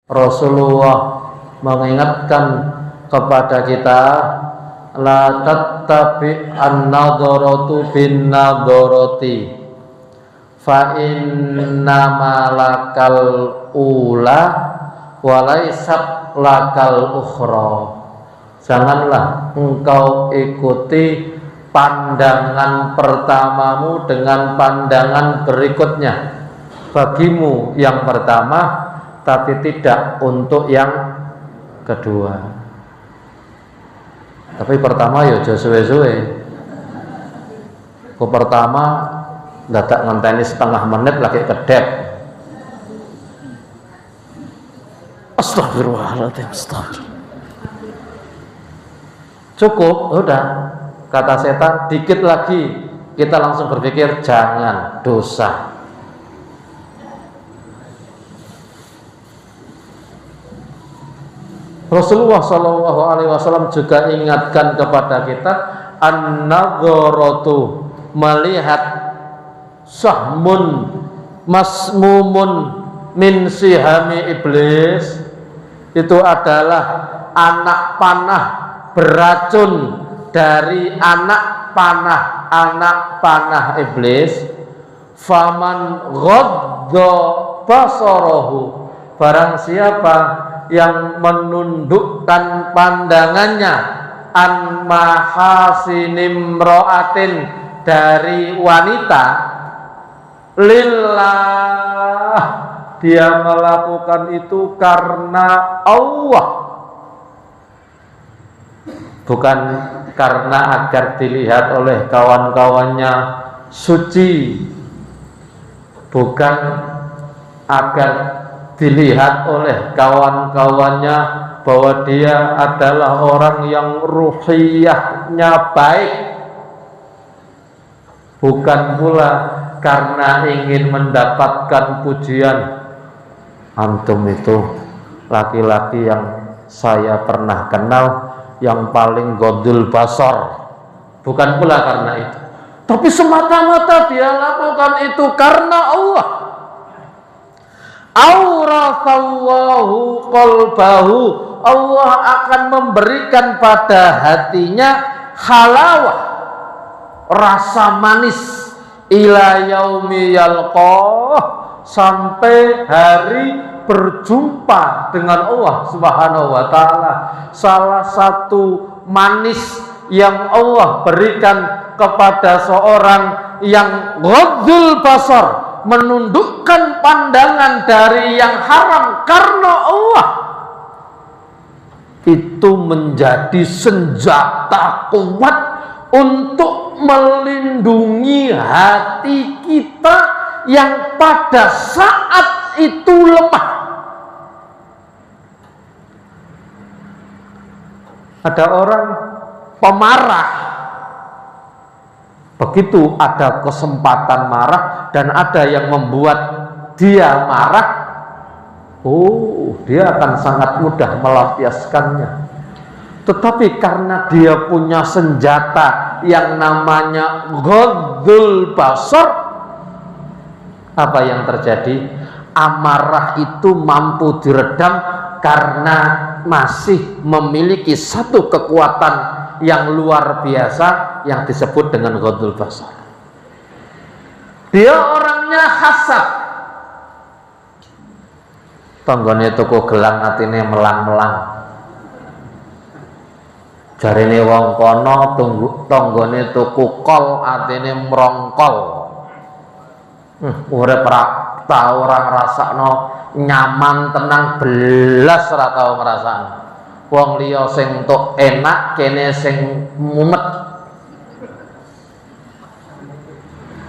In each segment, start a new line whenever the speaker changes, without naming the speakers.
Rasulullah mengingatkan kepada kita, la tattabi an-nadharatu bin nadharati fa inna malakal ula walaisat lakal ukhra. Janganlah engkau ikuti pandangan pertamamu dengan pandangan berikutnya. Bagimu yang pertama, tapi tidak untuk yang kedua. Tapi pertama ya aja suwe-suwe. Ku pertama dadak ngenteni setengah menit lagi kedep. Astagfirullahaladzim, astagfirullah. Cukup, udah. Kata setan, dikit lagi kita langsung berpikir jangan, dosa. Rasulullah SAW juga ingatkan kepada kita, an-nadharatu, melihat, sahmun masmumun min sihami iblis, itu adalah anak panah beracun dari anak panah iblis. Faman ghadda basarahu, barang siapa yang menundukkan pandangannya, an mahasinim ro'atin, dari wanita, lillah, dia melakukan itu karena Allah, bukan karena agar dilihat oleh kawan-kawannya suci, bukan agar dilihat oleh kawan-kawannya bahwa dia adalah orang yang ruhiyahnya baik, bukan pula karena ingin mendapatkan pujian. Antum itu laki-laki yang saya pernah kenal yang paling godul basar, bukan pula karena itu, tapi semata-mata dia lakukan itu karena Allah. Aurathallahu qalbahu, Allah akan memberikan pada hatinya halawah, rasa manis, ila yaumi yalqah, sampai hari berjumpa dengan Allah Subhanahu wa taala. Salah satu manis yang Allah berikan kepada seorang yang ghadul basar, menundukkan pandangan dari yang haram karena Allah, itu menjadi senjata kuat untuk melindungi hati kita yang pada saat itu lemah. Ada orang pemarah, begitu ada kesempatan marah dan ada yang membuat dia marah, dia akan sangat mudah melampiaskannya. Tetapi karena dia punya senjata yang namanya ghadul basar, apa yang terjadi? Amarah itu mampu diredam karena masih memiliki satu kekuatan yang luar biasa yang disebut dengan ghadul basar. Dia orangnya hasad, tanggane tuku gelang atine melang-melang, jarine wong kono tanggane tuku kol atine mrongkol. Urip ora tau ora ngrasakno nyaman tenang belas, ora tau ngrasakno. Wong liya sing entuk enak, kene sing mumet.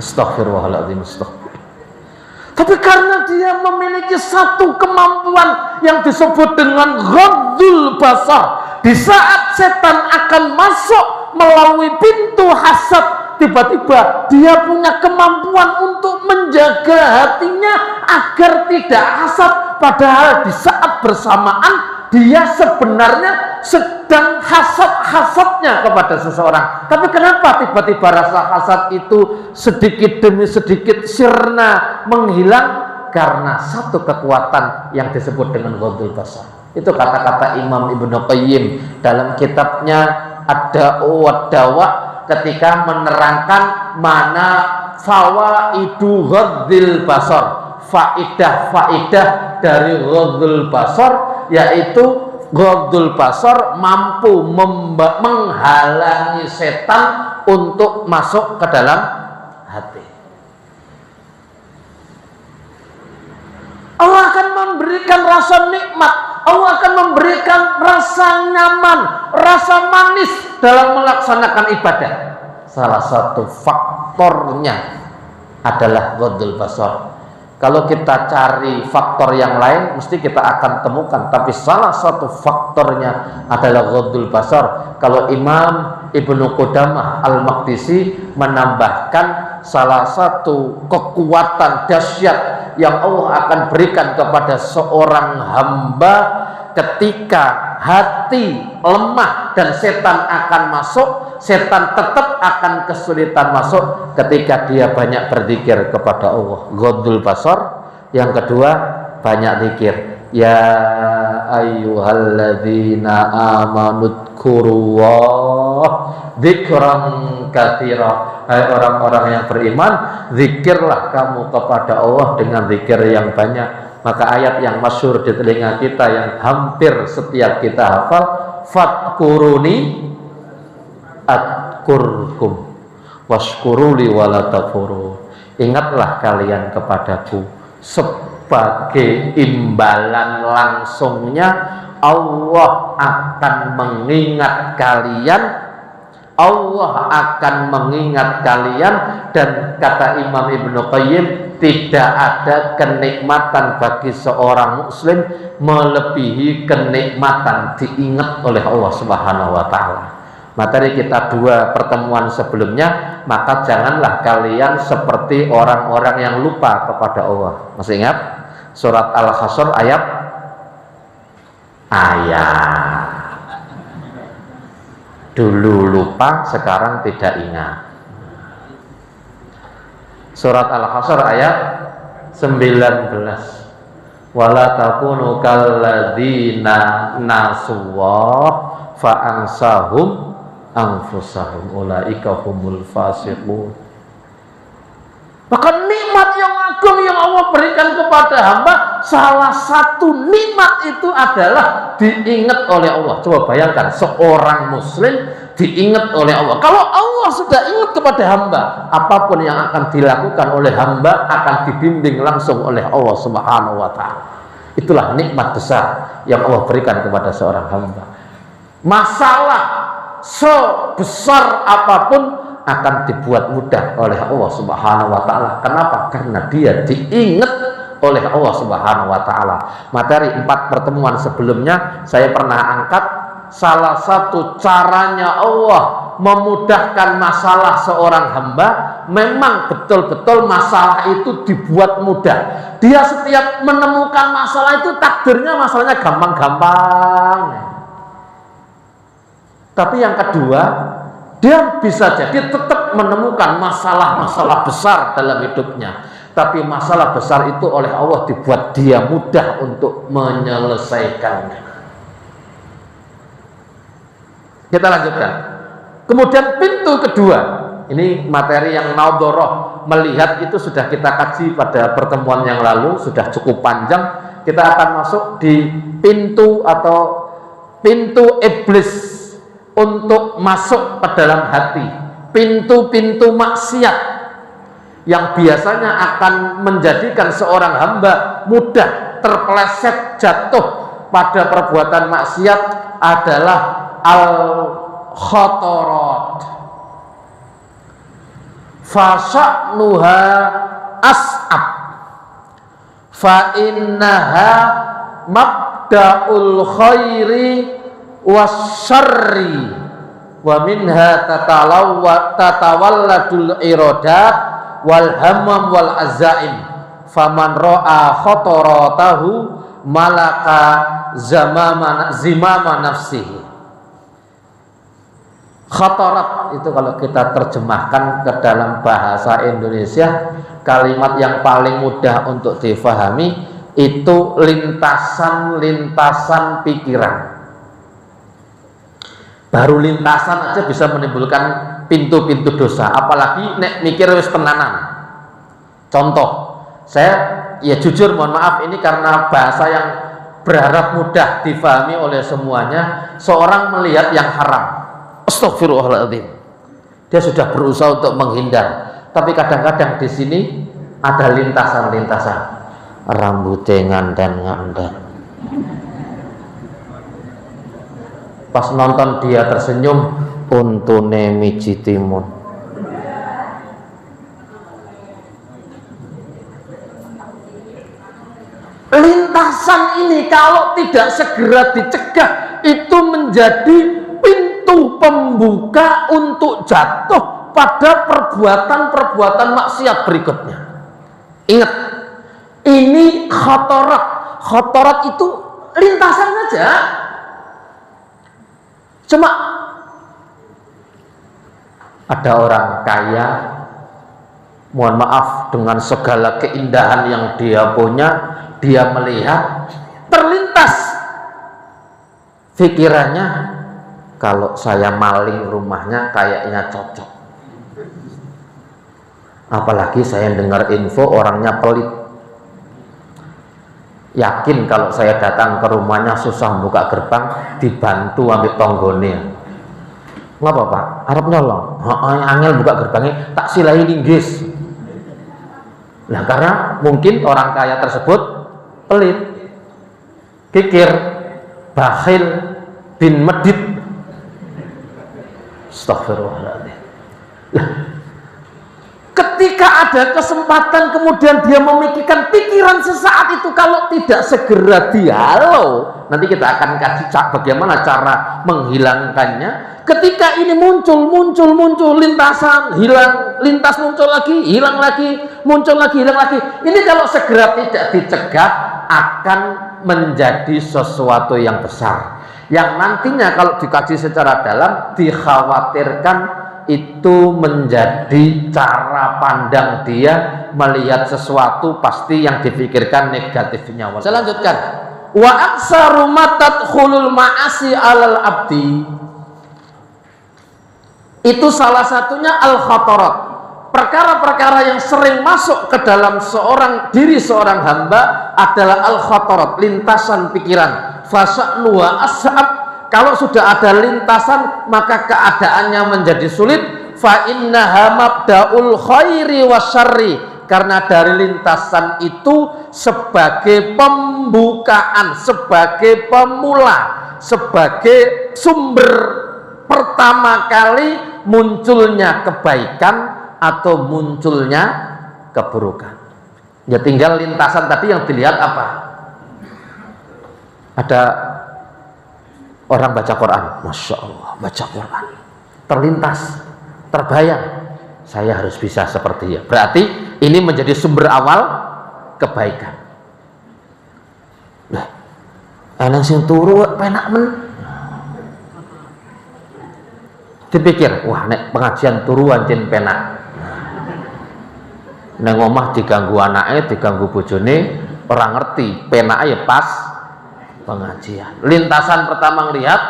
Astaghfirullahaladzim, astaghfirullah. Tapi karena dia memiliki satu kemampuan yang disebut dengan ghadul basar, di saat setan akan masuk melalui pintu hasad, tiba-tiba dia punya kemampuan untuk menjaga hatinya agar tidak hasad, padahal di saat bersamaan dia sebenarnya sedang hasad-hasadnya kepada seseorang. Tapi kenapa tiba-tiba rasa hasad itu sedikit demi sedikit sirna, menghilang? karena satu kekuatan yang disebut dengan ghadul basar. Itu kata-kata Imam Ibnu Qayyim dalam kitabnya Ad-Da'u wad-Dawa ketika menerangkan mana fawaidu ghadil basar, faidah-faidah dari ghadul basar, yaitu ghadul basar mampu menghalangi setan untuk masuk ke dalam hati. Allah akan memberikan rasa nikmat, Allah akan memberikan rasa nyaman, rasa manis dalam melaksanakan ibadah. Salah satu faktornya adalah ghadul basar. Kalau kita cari faktor yang lain, mesti kita akan temukan. Tapi salah satu faktornya adalah ghadul basar. Kalau Imam Ibnu Qudamah Al-Maqdisi menambahkan salah satu kekuatan dahsyat yang Allah akan berikan kepada seorang hamba ketika hati lemah dan setan akan masuk, setan tetap akan kesulitan masuk ketika dia banyak berzikir kepada Allah. Ghadul basar. Yang kedua, banyak zikir. Ya ayyuhalladzina amanu dzkurullah dzikran katsira. Hai orang-orang yang beriman, zikirlah kamu kepada Allah dengan zikir yang banyak. Maka ayat yang masyhur di telinga kita yang hampir setiap kita hafal, fadkuruni adkurkum washkuruli wala takfurun. Ingatlah kalian kepadaku. Sebagai imbalan langsungnya Allah akan mengingat kalian, Allah akan mengingat kalian. Dan kata Imam Ibnu Qayyim, tidak ada kenikmatan bagi seorang muslim melebihi kenikmatan diingat oleh Allah Subhanahu wa taala. Materi kita 2 pertemuan sebelumnya, maka janganlah kalian seperti orang-orang yang lupa kepada Allah. Masih ingat? Surat Al-Hasyr ayat dulu lupa, sekarang tidak ingat. Surat Al-Hasyr ayat 19. Wala takunu kalladzina nasuwah fa'ansahum anfusahum ulaika humul fasiqun. Maka nikmat yang agung yang Allah berikan kepada hamba, salah satu nikmat itu adalah diingat oleh Allah. Coba bayangkan seorang muslim diingat oleh Allah. Kalau Allah sudah ingat kepada hamba, apapun yang akan dilakukan oleh hamba akan dibimbing langsung oleh Allah Subhanahu wa taala. Itulah nikmat besar yang Allah berikan kepada seorang hamba. Masalah sebesar apapun akan dibuat mudah oleh Allah Subhanahu wa taala. Kenapa? Karena dia diingat oleh Allah Subhanahu wa taala. Materi 4 pertemuan sebelumnya saya pernah angkat salah satu caranya Allah memudahkan masalah seorang hamba, memang betul-betul masalah itu dibuat mudah. Dia setiap menemukan masalah itu takdirnya masalahnya gampang-gampang. Tapi yang kedua, dia bisa jadi tetap menemukan masalah-masalah besar dalam hidupnya. Tapi masalah besar itu oleh Allah dibuat dia mudah untuk menyelesaikannya. Kita lanjutkan. Kemudian pintu kedua, ini materi yang naudhoroh, melihat itu sudah kita kaji pada pertemuan yang lalu, sudah cukup panjang. Kita akan masuk di pintu atau pintu iblis untuk masuk ke dalam hati, pintu-pintu maksiat yang biasanya akan menjadikan seorang hamba mudah terpeleset jatuh pada perbuatan maksiat adalah al-khatarat. Fasa'nuha as'ab fa innaha mabda'ul khairi wasyarri wa minha tatawalladul iradat wal hamam wal azaim faman ra'a khataratahu malaka zimama nafsihi. Khotorat itu kalau kita terjemahkan ke dalam bahasa Indonesia, kalimat yang paling mudah untuk difahami itu lintasan-lintasan pikiran. Baru lintasan aja bisa menimbulkan pintu-pintu dosa, apalagi nek mikir wis tenanan. Contoh, saya ya jujur mohon maaf ini karena bahasa yang berharap mudah difahami oleh semuanya. Seorang melihat yang haram, astagfirullahaladzim, dia sudah berusaha untuk menghindar, tapi kadang-kadang di sini ada lintasan-lintasan, rambutnya ngandan-ngandan. Pas nonton dia tersenyum, untune miji timun. Lintasan ini kalau tidak segera dicegah, itu menjadi pintu pembuka untuk jatuh pada perbuatan-perbuatan maksiat berikutnya. Ingat, ini khotorat. Khotorat itu lintasan saja. Cuma ada orang kaya, mohon maaf, dengan segala keindahan yang dia punya, dia melihat terlintas pikirannya, kalau saya maling rumahnya kayaknya cocok. Apalagi saya dengar info orangnya pelit. Yakin kalau saya datang ke rumahnya susah buka gerbang, dibantu ambil tonggone. Nggak apa-apa, harap nyolong. Angel buka gerbangnya, tak silahi linggis. Nah, karena mungkin orang kaya tersebut pelit, kikir, bakhil, bin medit. Astagfirullahaladzim. Ketika ada kesempatan kemudian dia memikirkan pikiran sesaat itu, kalau tidak segera dihalau, nanti kita akan kaji bagaimana cara menghilangkannya. Ketika ini muncul lintasan, hilang, lintas muncul lagi, hilang lagi, muncul lagi, hilang lagi. Ini kalau segera tidak dicegah akan menjadi sesuatu yang besar, yang nantinya kalau dikaji secara dalam dikhawatirkan itu menjadi cara pandang dia melihat sesuatu, pasti yang dipikirkan negatifnya. Saya lanjutkan. Wa aksaru matadkhulul ma'asi alal abdi, itu salah satunya al-khatarat. Perkara-perkara yang sering masuk ke dalam diri seorang hamba adalah al-khatarat, lintasan pikiran. Fasa'nu wa as'ab, kalau sudah ada lintasan maka keadaannya menjadi sulit. Fa innaha mabda'ul khairi wasyarri, karena dari lintasan itu sebagai pembukaan, sebagai pemula, sebagai sumber pertama kali munculnya kebaikan atau munculnya keburukan. Ya tinggal lintasan tadi yang dilihat apa? Ada orang baca Quran, Masya Allah, baca Quran, terlintas, terbayang, saya harus bisa seperti dia. Berarti ini menjadi sumber awal kebaikan. Nah, enak sing turu penak men. Dipikir, wah nek pengajian turu anjen penak. Neng omah diganggu anaknya, diganggu bojone, orang ngerti, penaknya ya pas pengajian. Lintasan pertama ngelihat,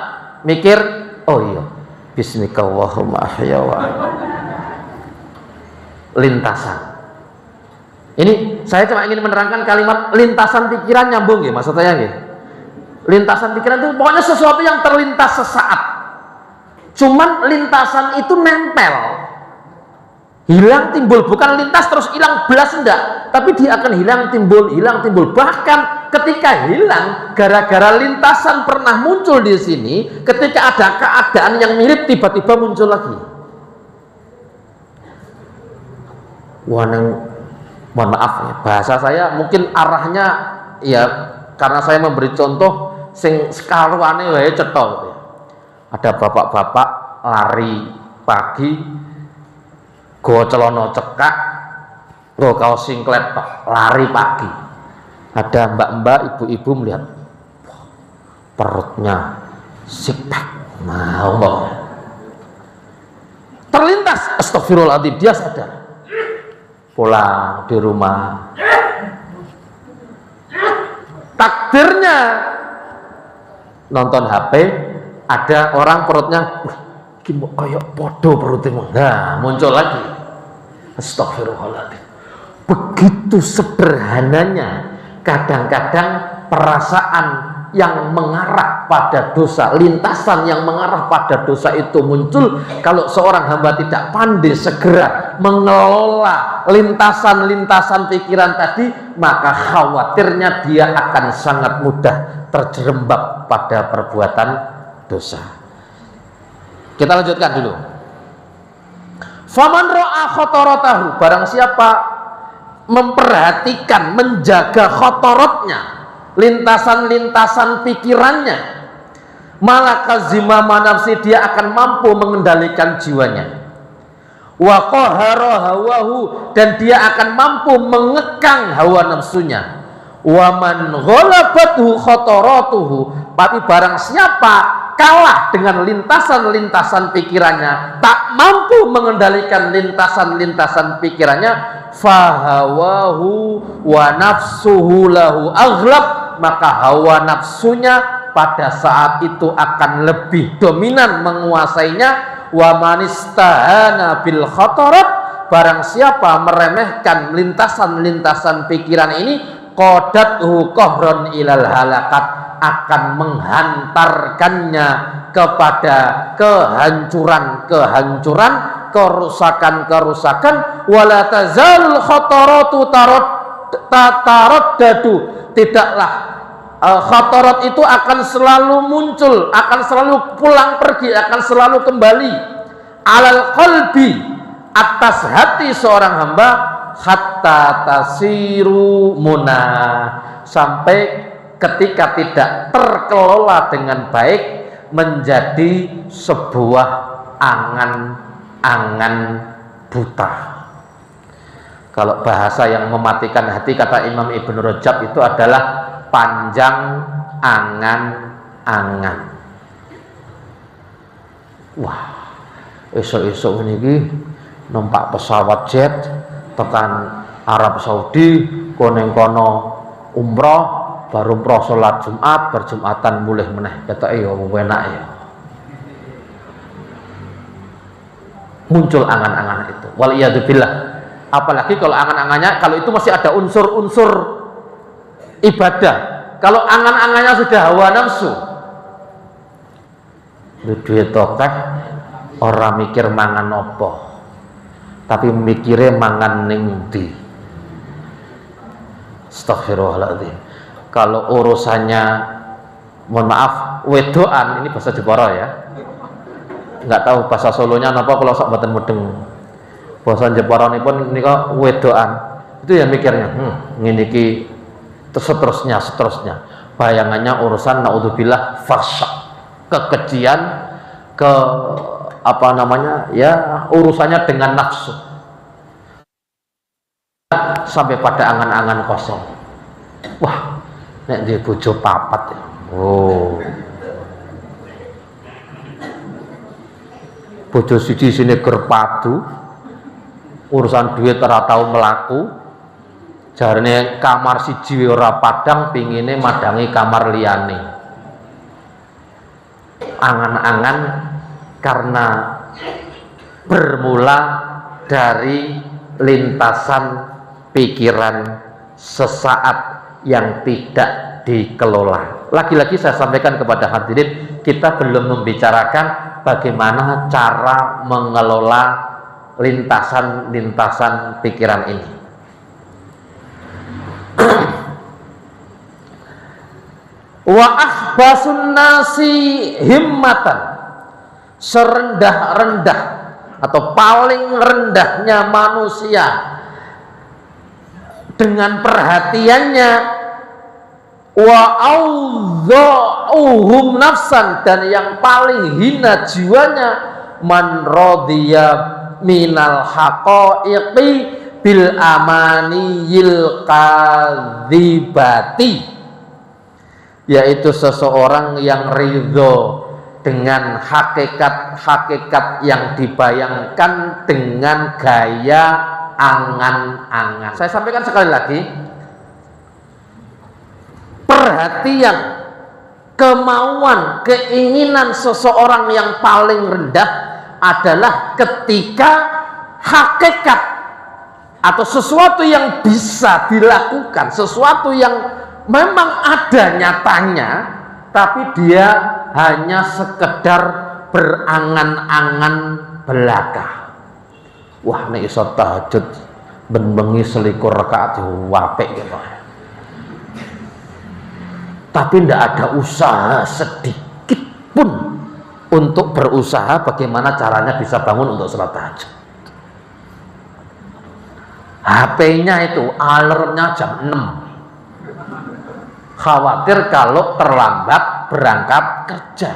mikir, oh iya, bismikallahumma ahya wa. Lintasan. Ini saya cuma ingin menerangkan kalimat lintasan pikiran, nyambung ya maksud saya ya. Lintasan pikiran itu pokoknya sesuatu yang terlintas sesaat. Cuman lintasan itu nempel. Hilang timbul, bukan lintas terus hilang belas enggak, tapi dia akan hilang timbul, bahkan ketika hilang gara-gara lintasan pernah muncul di sini, ketika ada keadaan yang mirip tiba-tiba muncul lagi. Wah, mohon maaf ya, bahasa saya mungkin arahnya ya karena saya memberi contoh sing sekaluane wae cetha gitu ya. Ada bapak-bapak lari pagi, go celono cekak, go kaos singlet lari pagi. Ada mbak-mbak, ibu-ibu melihat perutnya six pack, mau terlintas, astagfirullahaladzim, dia sadar. Pulang di rumah, takdirnya nonton HP, ada orang perutnya kayak podo perutnya, nah muncul lagi, astagfirullahaladzim. Begitu sederhananya kadang-kadang perasaan yang mengarah pada dosa, lintasan yang mengarah pada dosa itu muncul. Kalau seorang hamba tidak pandai segera mengelola lintasan-lintasan pikiran tadi, maka khawatirnya dia akan sangat mudah terjerembab pada perbuatan dosa. Kita lanjutkan dulu. Faman ra'a khotoratahu, barang siapa memperhatikan, menjaga khotorotnya, lintasan-lintasan pikirannya, malaka zimama nafsi, dia akan mampu mengendalikan jiwanya. Wa qahara hawahu, dan dia akan mampu mengekang hawa nafsunya. Wa man ghalabathu khotoratuhu, tapi barang siapa kalah dengan lintasan-lintasan pikirannya, tak mampu mengendalikan lintasan-lintasan pikirannya, fahawahu wa nafsuhu lahu aghlab, maka hawa nafsunya pada saat itu akan lebih dominan menguasainya. Wa manistahana bil khatarat, barang siapa meremehkan lintasan-lintasan pikiran ini, qadathu qahran ilal halakat, akan menghantarkannya kepada kehancuran-kehancuran, kerusakan-kerusakan. Wala tazalul khataratu taraddadu, tidaklah khatarat itu akan selalu muncul, akan selalu pulang pergi, akan selalu kembali alal qalbi, atas hati seorang hamba, hatta tasiru munah, sampai ketika tidak terkelola dengan baik menjadi sebuah angan-angan buta. Kalau bahasa yang mematikan hati, kata Imam Ibnu Rajab, itu adalah panjang angan-angan. Wah, esok-esok ini numpak pesawat jet tekan Arab Saudi, koneng kono umroh, baru umroh sholat Jumat, berjumatan mulih meneh, kata ya enak ya. Muncul angan-angan itu, waliyadzubillah. Apalagi kalau angan-angannya, kalau itu masih ada unsur-unsur ibadah. Kalau angan-angannya sudah hawa nafsu, duit tokeh, orang mikir mangan opo, tapi mikirnya mangan ning ndi. Astaghfirullahaladzim. Kalau urusannya, mohon maaf, wedoan, ini bahasa Jepara ya, nggak tahu bahasa Solonya apa, kalau sok mboten mudeng. Bahasa Jepara ini pun ini kok wedoan, itu ya mikirnya, ngene iki seterusnya. Bayangannya urusan naudzubillah fahsya, kekejian, ke apa namanya ya, urusannya dengan nafsu, sampai pada angan-angan kosong. Wah, nek dia bojo papat ya. Oh, bojo siji sini gerpadu, urusan duit ora tau melaku, jarane kamar siji ora padang, pingine madangi kamar liyane. Angan-angan karena bermula dari lintasan pikiran sesaat yang tidak dikelola. Lagi-lagi saya sampaikan kepada hadirin, kita belum membicarakan bagaimana cara mengelola lintasan-lintasan pikiran ini. Wa akhbasun nasi himmatan, serendah-rendah atau paling rendahnya manusia dengan perhatiannya, wa audza'uhum nafsan, dan yang paling hina jiwanya, man radhiya minal haqaiqi bil amaniyil kadzibati, yaitu seseorang yang ridho dengan hakikat-hakikat yang dibayangkan dengan gaya angan-angan. Saya sampaikan sekali lagi, perhatian, kemauan, keinginan seseorang yang paling rendah adalah ketika hakikat atau sesuatu yang bisa dilakukan, sesuatu yang memang ada nyatanya, tapi dia hanya sekedar berangan-angan belaka. Wah, nek iso tahajud ben bengi selikur rakaat apik gitu. Tapi tidak ada usaha sedikit pun untuk berusaha bagaimana caranya bisa bangun untuk sholat tahajud. HP-nya itu alarmnya jam 6. Khawatir kalau terlambat berangkat kerja.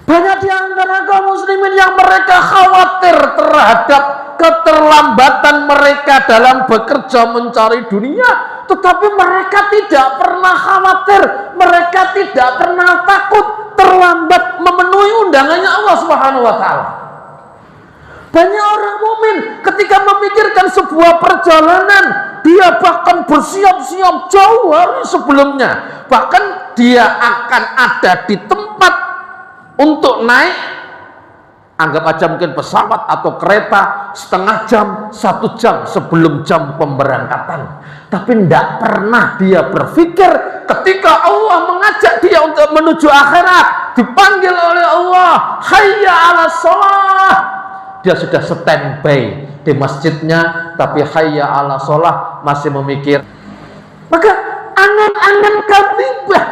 Banyak di antara kaum muslimin yang mereka khawatir terhadap keterlambatan mereka dalam bekerja mencari dunia, tetapi mereka tidak pernah khawatir, mereka tidak pernah takut terlambat memenuhi undangannya Allah Subhanahu wa taala. Banyak orang mukmin ketika memikirkan sebuah perjalanan, dia bahkan bersiap-siap jauh hari sebelumnya. Bahkan dia akan ada di tempat untuk naik, anggap aja mungkin pesawat atau kereta setengah jam, 1 jam sebelum jam pemberangkatan. Tapi tidak pernah dia berpikir ketika Allah mengajak dia untuk menuju akhirat, dipanggil oleh Allah, hayya 'alas shalah, dia sudah standby di masjidnya, tapi hayya 'alas shalah masih memikir. Maka angan-angan kadzibah,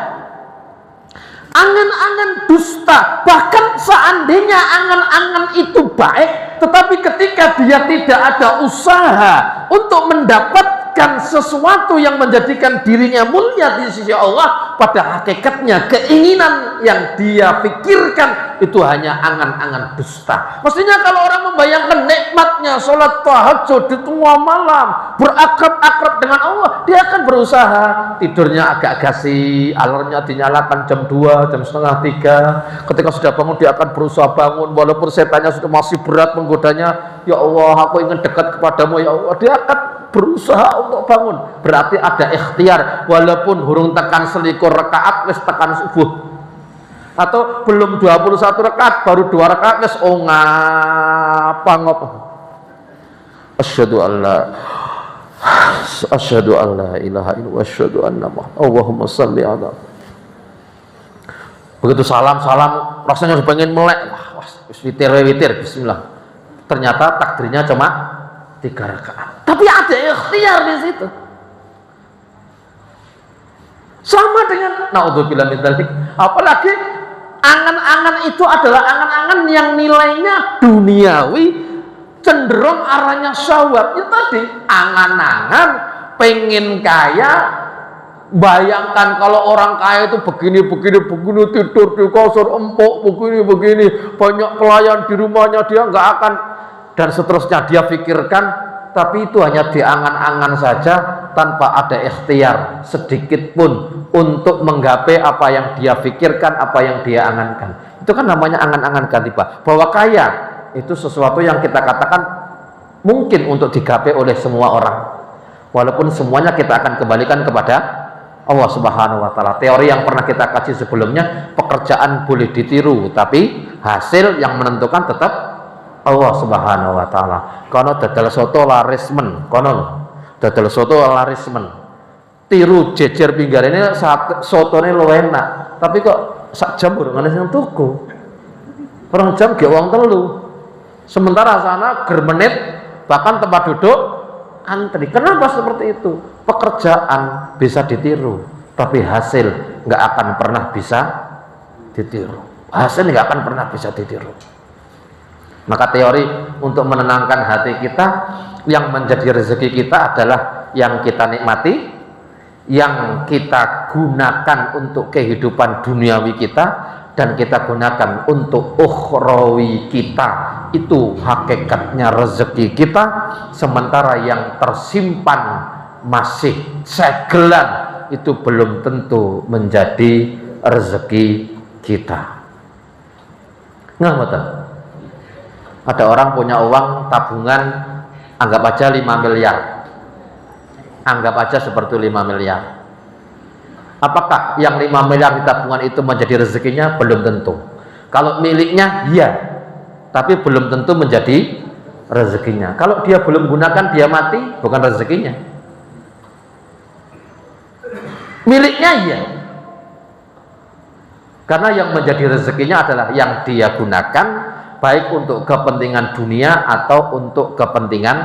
angan-angan dusta, bahkan seandainya angan-angan itu baik, tetapi ketika dia tidak ada usaha untuk mendapatkan sesuatu yang menjadikan dirinya mulia di sisi Allah, pada hakikatnya keinginan yang dia pikirkan itu hanya angan-angan dusta. Mestinya kalau orang membayangkan nikmatnya sholat tahajud di tengah malam, berakrab-akrab dengan Allah, dia akan berusaha tidurnya agak gasi, alarmnya dinyalakan jam 2, jam setengah 3. Ketika sudah bangun dia akan berusaha bangun walaupun setannya sudah masih berat menggodanya. Ya Allah, aku ingin dekat kepadamu ya Allah. Dia akan berusaha untuk bangun. Berarti ada ikhtiar, walaupun hurung tekan selikur rakaat wis tekan subuh, atau belum 21 rakaat baru 2 rakaat wis ngapa asyhadu an la ilaha illallah wa asyhadu anna Muhammadan Allahumma shalli ala. Begitu salam rasanya udah pengen melek, wah witir bismillah, ternyata takdirnya cuma 3 rakaat. Tapi ada ikhtiar di situ. Sama dengan naudzubillah min dzalik. Apalagi angan-angan itu adalah angan-angan yang nilainya duniawi, cenderung arahnya syahwat. Ya tadi, angan-angan pengen kaya. Bayangkan kalau orang kaya itu begini, tidur di kasur empuk, begini, banyak pelayan di rumahnya, dia nggak akan, dan seterusnya dia pikirkan. Tapi itu hanya diangan-angan saja tanpa ada ikhtiar sedikit pun untuk menggapai apa yang dia pikirkan, apa yang dia angankan. Itu kan namanya angan-angan kadzibah. Bahwa kaya itu sesuatu yang kita katakan mungkin untuk digapai oleh semua orang, walaupun semuanya kita akan kembalikan kepada Allah Subhanahu wa taala. Teori yang pernah kita kaji sebelumnya, pekerjaan boleh ditiru, tapi hasil yang menentukan tetap Allah Subhanahu wa taala. Kono dadal soto larismen, tiru jejer pinggir ini sotone lo enak, tapi kok sak jam urung ana sing tuku. Orang jam ge wong telu. Sementara sana germenit, bahkan tempat duduk antri. Kenapa seperti itu? Pekerjaan bisa ditiru, tapi hasil nggak akan pernah bisa ditiru. Hasil nggak akan pernah bisa ditiru. Maka teori untuk menenangkan hati kita, yang menjadi rezeki kita adalah yang kita nikmati, yang kita gunakan untuk kehidupan duniawi kita, dan kita gunakan untuk ukhrawi kita. Itu hakikatnya rezeki kita. Sementara yang tersimpan masih segelan itu belum tentu menjadi rezeki kita. Nggak betul? Ada orang punya uang tabungan, anggap aja 5 miliar. Anggap aja seperti 5 miliar. Apakah yang 5 miliar di tabungan itu menjadi rezekinya? Belum tentu. Kalau miliknya, iya. Tapi belum tentu menjadi rezekinya. Kalau dia belum gunakan, dia mati, bukan rezekinya. Miliknya, iya. Karena yang menjadi rezekinya adalah yang dia gunakan, baik untuk kepentingan dunia atau untuk kepentingan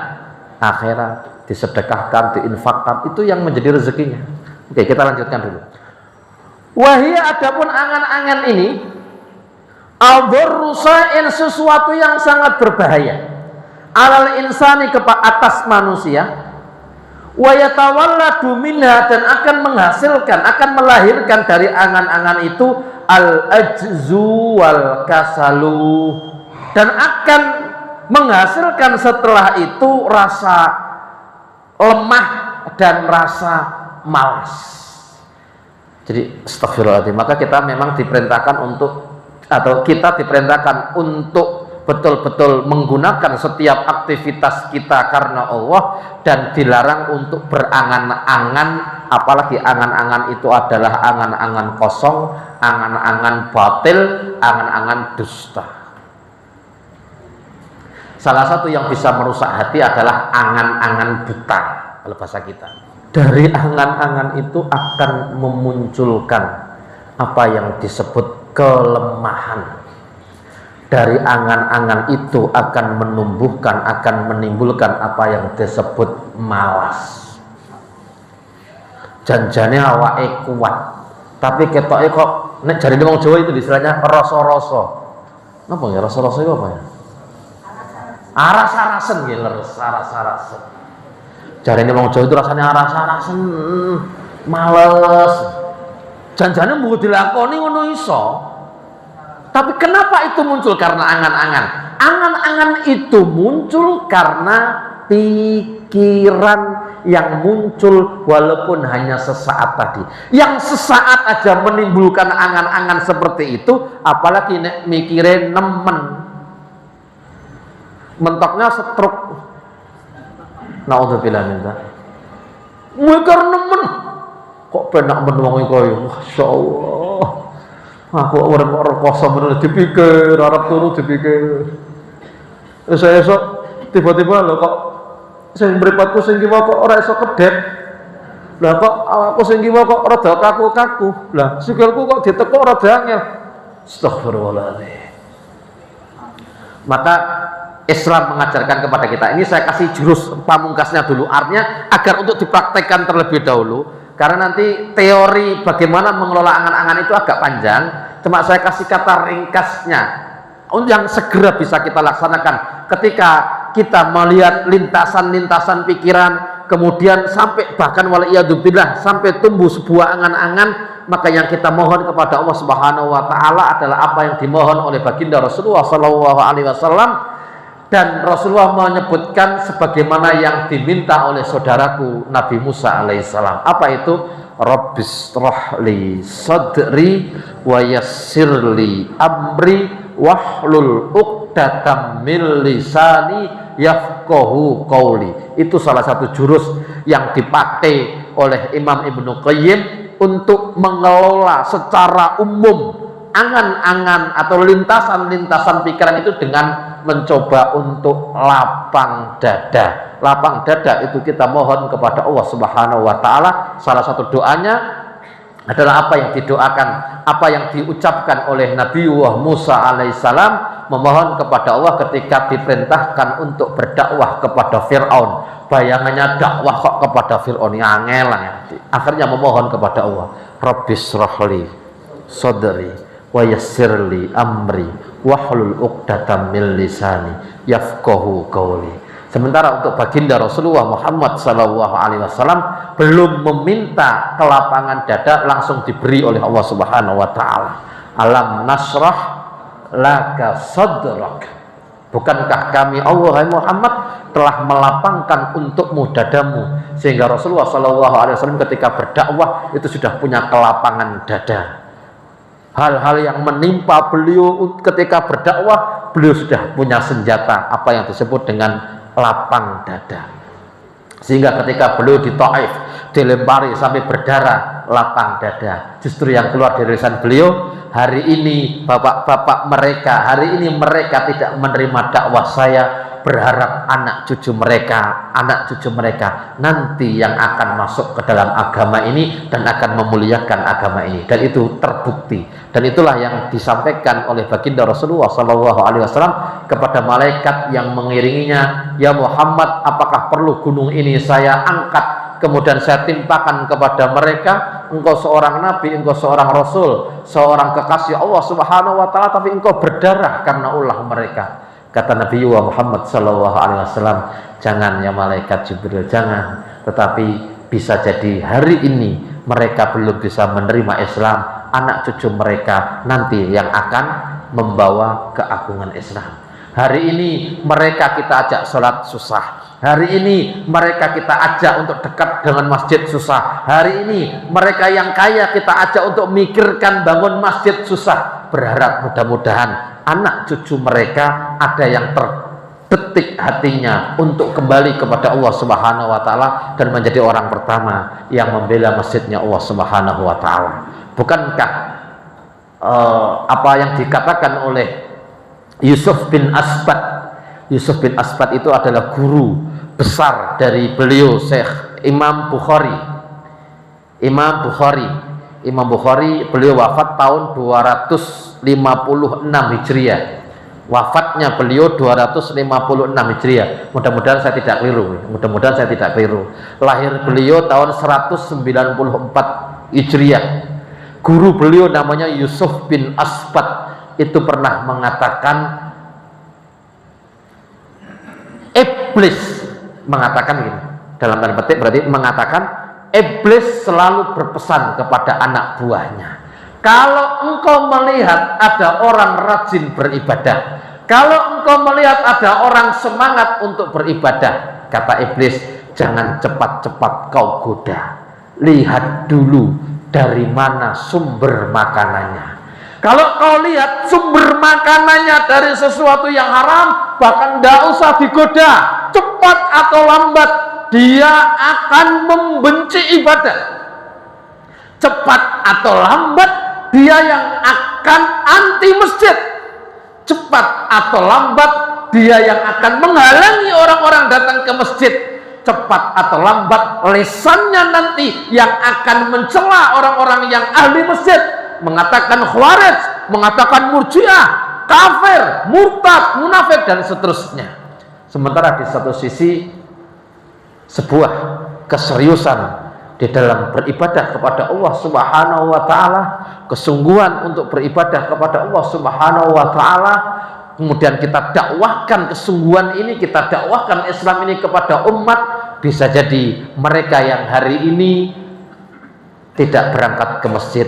akhirat, disedekahkan, diinfakkan, itu yang menjadi rezekinya. Oke, kita lanjutkan dulu. Wahia, adapun angan-angan ini al-dhurrusain, sesuatu yang sangat berbahaya alal insani, atas manusia, wa yatawalladu minha, dan akan menghasilkan, akan melahirkan dari angan-angan itu al-ajzu wal kasalu, dan akan menghasilkan setelah itu rasa lemah dan rasa malas. Jadi astagfirullahaladzim, maka kita memang diperintahkan untuk, atau kita diperintahkan untuk betul-betul menggunakan setiap aktivitas kita karena Allah, dan dilarang untuk berangan-angan, apalagi angan-angan itu adalah angan-angan kosong, angan-angan batil, angan-angan dusta. Salah satu yang bisa merusak hati adalah angan-angan buta, kalau bahasa kita. Dari angan-angan itu akan memunculkan apa yang disebut kelemahan. Dari angan-angan itu akan menumbuhkan, akan menimbulkan apa yang disebut malas. Janjane awake kuat, tapi ketoke kok nek jarine wong Jawa itu istilahnya rasa-rasa. Napa ya rasa-rasa itu apa ya? Aras-arasen nggih, aras-arasen. Jarine wong Jawa itu rasanya aras-arasen, males. Janjane mung dilakoni ngono iso. Tapi kenapa itu muncul? Karena angan-angan. Angan-angan itu muncul karena pikiran yang muncul walaupun hanya sesaat tadi. Yang sesaat aja menimbulkan angan-angan seperti itu, apalagi nek mikirin nemen. Mentoknya stroke. Naudzubillah min dzalik. Mikir nemen. Kok penak men wong iku ya. Masyaallah. Aku orang rekoso bener dipikir, arep turu dipikir. Esuk-esuk tiba-tiba lho kok sing mripatku sing kiwa kok ora iso kedhet. Lah kok aku sing kiwa kok rada kaku-kaku. Lah sikilku kok ditekuk rada angel. Astagfirullahaladzim. Maka Islam mengajarkan kepada kita, ini saya kasih jurus pamungkasnya dulu, artinya agar untuk dipraktekkan terlebih dahulu. Karena nanti teori bagaimana mengelola angan-angan itu agak panjang, cuma saya kasih kata ringkasnya yang segera bisa kita laksanakan ketika kita melihat lintasan-lintasan pikiran, kemudian sampai bahkan waliyadzubillah sampai tumbuh sebuah angan-angan. Maka yang kita mohon kepada Allah Subhanahu wa taala adalah apa yang dimohon oleh baginda Rasulullah sallallahu alaihi wasallam. Dan Rasulullah menyebutkan sebagaimana yang diminta oleh saudaraku Nabi Musa alaihissalam. Apa itu? Rabbishrahli sadri wa yassirli amri wahlul uqdatam min lisani yafqahu qauli. Itu salah satu jurus yang dipakai oleh Imam Ibnu Qayyim untuk mengelola secara umum angan-angan atau lintasan-lintasan pikiran itu dengan mencoba untuk lapang dada. Lapang dada itu kita mohon kepada Allah Subhanahu wa taala. Salah satu doanya adalah apa yang didoakan, apa yang diucapkan oleh Nabiullah Musa alaihissalam, memohon kepada Allah ketika diperintahkan untuk berdakwah kepada Fir'aun. Bayangannya dakwah kok kepada Fir'aun, angel ya. Akhirnya memohon kepada Allah, Rabbishrahli sadri wa yassirli amri wahlul uqdatam min lisani yafqahu qauli. Sementara untuk baginda Rasulullah Muhammad sallallahu alaihi wasallam belum meminta kelapangan dada, langsung diberi oleh Allah Subhanahu wa taala. Alam nasrah laka sadrak. Bukankah kami Allah hai Muhammad telah melapangkan untukmu dadamu, sehingga Rasulullah SAW ketika berdakwah itu sudah punya kelapangan dada. Hal-hal yang menimpa beliau ketika berdakwah, beliau sudah punya senjata, apa yang disebut dengan lapang dada. Sehingga ketika beliau di Taif dilempari sampai berdarah, lapang dada. Justru yang keluar dari lisan beliau, hari ini bapak-bapak mereka, hari ini mereka tidak menerima dakwah saya, berharap anak cucu mereka nanti yang akan masuk ke dalam agama ini dan akan memuliakan agama ini. Dan itu terbukti, dan itulah yang disampaikan oleh baginda Rasulullah SAW kepada malaikat yang mengiringinya. Ya Muhammad, apakah perlu gunung ini saya angkat kemudian saya timpakan kepada mereka? Engkau seorang nabi, engkau seorang rasul, seorang kekasih Allah Subhanahu wa taala, tapi engkau berdarah karena ulah mereka. Kata Nabi Muhammad SAW, jangan ya malaikat Jibril, jangan. Tetapi bisa jadi hari ini mereka belum bisa menerima Islam, anak cucu mereka nanti yang akan membawa keagungan Islam. Hari ini mereka kita ajak sholat susah, hari ini mereka kita ajak untuk dekat dengan masjid susah, hari ini mereka yang kaya kita ajak untuk mikirkan bangun masjid susah. Berharap mudah-mudahan anak cucu mereka ada yang terbetik hatinya untuk kembali kepada Allah Subhanahu wa taala dan menjadi orang pertama yang membela masjidnya Allah Subhanahu wa taala. Bukankah apa yang dikatakan oleh Yusuf bin Asbat? Yusuf bin Asbat itu adalah guru besar dari beliau Syekh Imam Bukhari. Imam Bukhari beliau wafat tahun 256 Hijriah. Wafatnya beliau 256 Hijriah. Mudah-mudahan saya tidak keliru. Lahir beliau tahun 194 Hijriah. Guru beliau namanya Yusuf bin Asbat itu pernah mengatakan, iblis mengatakan gini, dalam tanda petik berarti mengatakan, iblis selalu berpesan kepada anak buahnya, kalau engkau melihat ada orang rajin beribadah, kalau engkau melihat ada orang semangat untuk beribadah, kata iblis, jangan cepat-cepat kau goda, lihat dulu dari mana sumber makanannya. Kalau kau lihat sumber makanannya dari sesuatu yang haram, bahkan tidak usah digoda, cepat atau lambat dia akan membenci ibadah. Cepat atau lambat dia yang akan anti masjid. Cepat atau lambat dia yang akan menghalangi orang-orang datang ke masjid. Cepat atau lambat lisannya nanti yang akan mencela orang-orang yang ahli masjid, mengatakan khawarij, mengatakan murjiah, kafir, murtad, munafik, dan seterusnya. Sementara di satu sisi sebuah keseriusan di dalam beribadah kepada Allah Subhanahu wa taala, kesungguhan untuk beribadah kepada Allah Subhanahu wa taala, kemudian kita dakwahkan kesungguhan ini, kita dakwahkan Islam ini kepada umat. Bisa jadi mereka yang hari ini tidak berangkat ke masjid,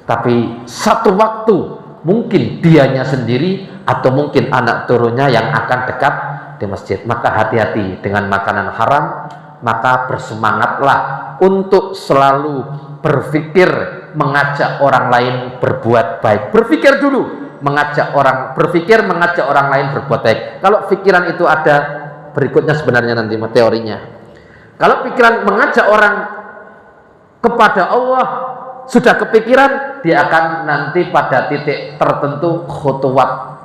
tapi satu waktu mungkin dianya sendiri atau mungkin anak turunnya yang akan dekat di masjid. Maka hati-hati dengan makanan haram, maka bersemangatlah untuk selalu berpikir mengajak orang lain berbuat baik. Berpikir dulu, mengajak orang lain berbuat baik. Kalau pikiran itu ada, berikutnya sebenarnya nanti teorinya. Kalau pikiran mengajak orang kepada Allah sudah kepikiran, dia akan nanti pada titik tertentu khutuwat,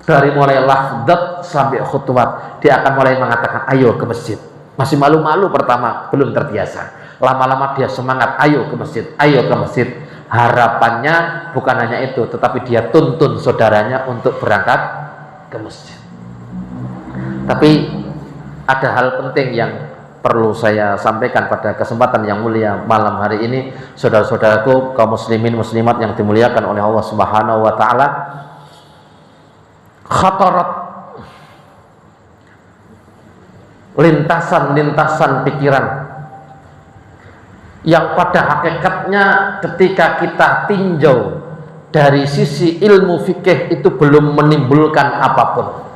dari mulai lafzat sampai khutuwat, dia akan mulai mengatakan ayo ke masjid. Masih malu-malu pertama, belum terbiasa. Lama-lama dia semangat, ayo ke masjid, ayo ke masjid. Harapannya bukan hanya itu, tetapi dia tuntun saudaranya untuk berangkat ke masjid. Tapi ada hal penting yang perlu saya sampaikan pada kesempatan yang mulia malam hari ini, saudara-saudaraku kaum muslimin muslimat yang dimuliakan oleh Allah Subhanahu wa taala. Khatarat, lintasan-lintasan pikiran yang pada hakikatnya ketika kita tinjau dari sisi ilmu fikih itu belum menimbulkan apapun.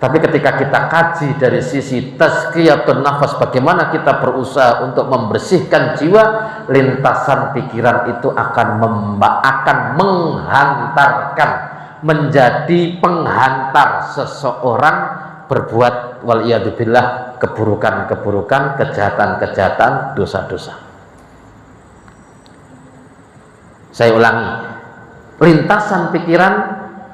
Tapi ketika kita kaji dari sisi tazkiyatun nafas, bagaimana kita berusaha untuk membersihkan jiwa, lintasan pikiran itu akan menghantarkan, menjadi penghantar seseorang berbuat waliyadzubillah keburukan-keburukan, kejahatan-kejahatan, dosa-dosa. Saya ulangi, lintasan pikiran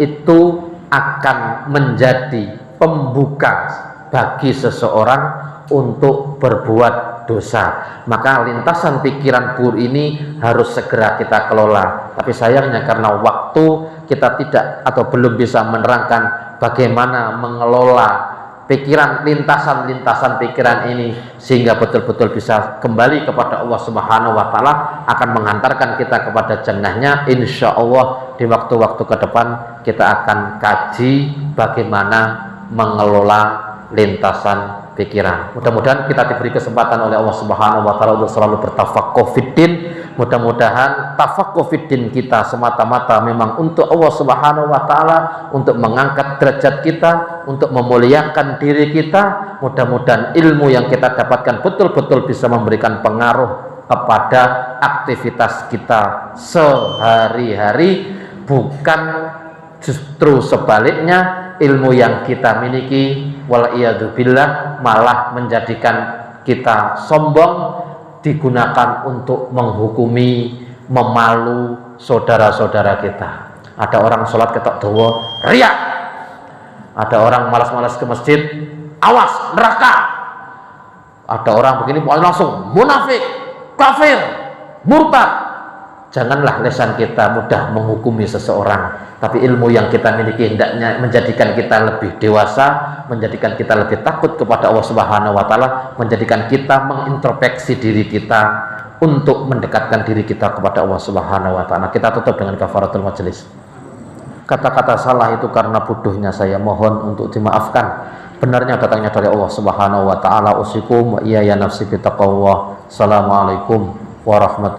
itu akan menjadi pembuka bagi seseorang untuk berbuat dosa. Maka lintasan pikiran buruk ini harus segera kita kelola. Tapi sayangnya karena waktu kita tidak atau belum bisa menerangkan bagaimana mengelola pikiran, lintasan-lintasan pikiran ini sehingga betul-betul bisa kembali kepada Allah Subhanahu wa Ta'ala, akan menghantarkan kita kepada jannahnya. Insya Allah di waktu-waktu ke depan kita akan kaji bagaimana mengelola lintasan pikiran. Mudah-mudahan kita diberi kesempatan oleh Allah Subhanahu wa Ta'ala untuk selalu bertafaqquh fiddin. Mudah-mudahan tafaqquh fiddin kita semata-mata memang untuk Allah Subhanahu wa Ta'ala, untuk mengangkat derajat kita, untuk memuliakan diri kita. Mudah-mudahan ilmu yang kita dapatkan betul-betul bisa memberikan pengaruh kepada aktivitas kita sehari-hari, bukan justru sebaliknya, ilmu yang kita miliki waliyadzubillah malah menjadikan kita sombong, digunakan untuk menghukumi, memalu saudara-saudara kita. Ada orang sholat ketok dawa, riak. Ada orang malas-malas ke masjid, awas neraka. Ada orang begini langsung munafik, kafir, murtad. Janganlah lisan kita mudah menghukumi seseorang, tapi ilmu yang kita miliki hendaknya menjadikan kita lebih dewasa, menjadikan kita lebih takut kepada Allah Subhanahu wa Ta'ala, menjadikan kita mengintrospeksi diri kita untuk mendekatkan diri kita kepada Allah Subhanahu wa Ta'ala. Kita tutup dengan kafaratul majelis. Kata-kata salah itu karena bodohnya saya, mohon untuk dimaafkan. Benarnya datangnya dari Allah Subhanahu wa Ta'ala. Usikum wa iya ya nafsi bitaqwallah. Assalamualaikum warahmatullahi wabarakatuh.